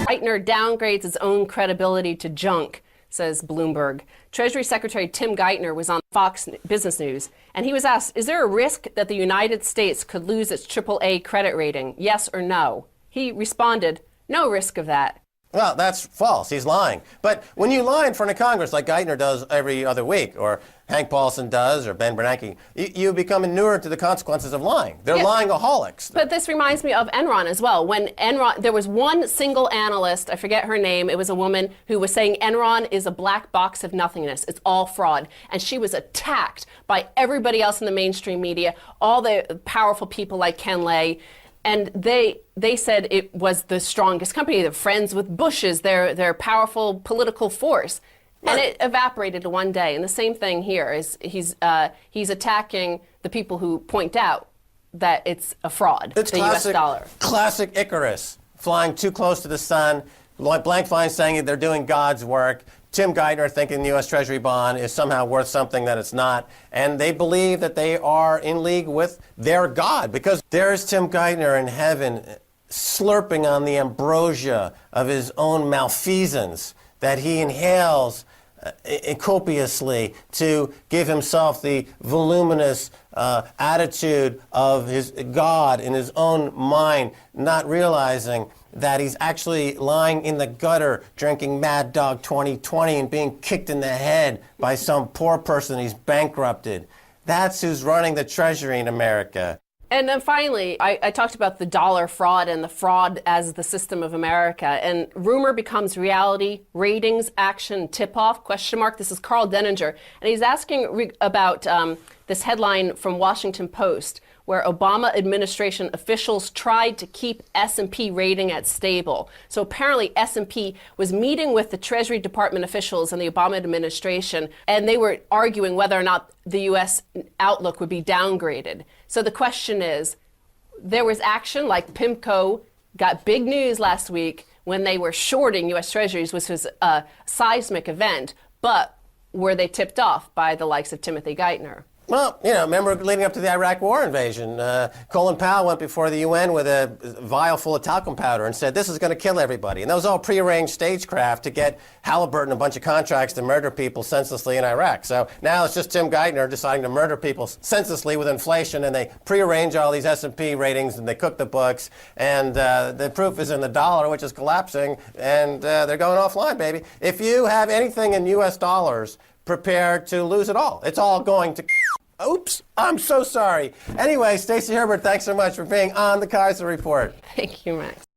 Geithner downgrades its own credibility to junk, says Bloomberg. Treasury Secretary Tim Geithner was on Fox Business News, and he was asked, is there a risk that the United States could lose its AAA credit rating, yes or no? He responded, no risk of that. Well, that's false. He's lying. But when you lie in front of Congress, like Geithner does every other week, or Hank Paulson does, or Ben Bernanke, you become inured to the consequences of lying. They're lying-a-holics. But this reminds me of Enron as well. When Enron, there was one single analyst, I forget her name, it was a woman who was saying Enron is a black box of nothingness. It's all fraud. And she was attacked by everybody else in the mainstream media, all the powerful people like Ken Lay. And they said it was the strongest company. They're friends with Bush's. They're powerful political force. Right. And it evaporated in one day. And the same thing here is he's attacking the people who point out that it's a fraud, it's the classic, U.S. dollar. Classic Icarus, flying too close to the sun, blank flying saying they're doing God's work. Tim Geithner thinking the U.S. Treasury bond is somehow worth something that it's not. And they believe that they are in league with their God, because there's Tim Geithner in heaven slurping on the ambrosia of his own malfeasance that he inhales copiously to give himself the voluminous attitude of his God in his own mind, not realizing that he's actually lying in the gutter drinking Mad Dog 2020 and being kicked in the head by some poor person he's bankrupted. That's who's running the Treasury in America. And then finally, I talked about the dollar fraud and the fraud as the system of America. And rumor becomes reality, ratings, action, tip-off, question mark. This is Carl Denninger. And he's asking about this headline from Washington Post, where Obama administration officials tried to keep S&P rating at stable. So apparently S&P was meeting with the Treasury Department officials and the Obama administration, and they were arguing whether or not the U.S. outlook would be downgraded. So the question is, there was action, like PIMCO got big news last week when they were shorting U.S. Treasuries, which was a seismic event, but were they tipped off by the likes of Timothy Geithner? Well, you know, remember leading up to the Iraq war invasion, Colin Powell went before the UN with a vial full of talcum powder and said, this is going to kill everybody. And that was all prearranged stagecraft to get Halliburton a bunch of contracts to murder people senselessly in Iraq. So now it's just Tim Geithner deciding to murder people senselessly with inflation, and they prearrange all these S&P ratings, and they cook the books, and the proof is in the dollar, which is collapsing, and they're going offline, baby. If you have anything in U.S. dollars, prepare to lose it all. It's all going to... Oops, I'm so sorry. Anyway, Stacey Herbert, thanks so much for being on the Kaiser Report. Thank you, Max.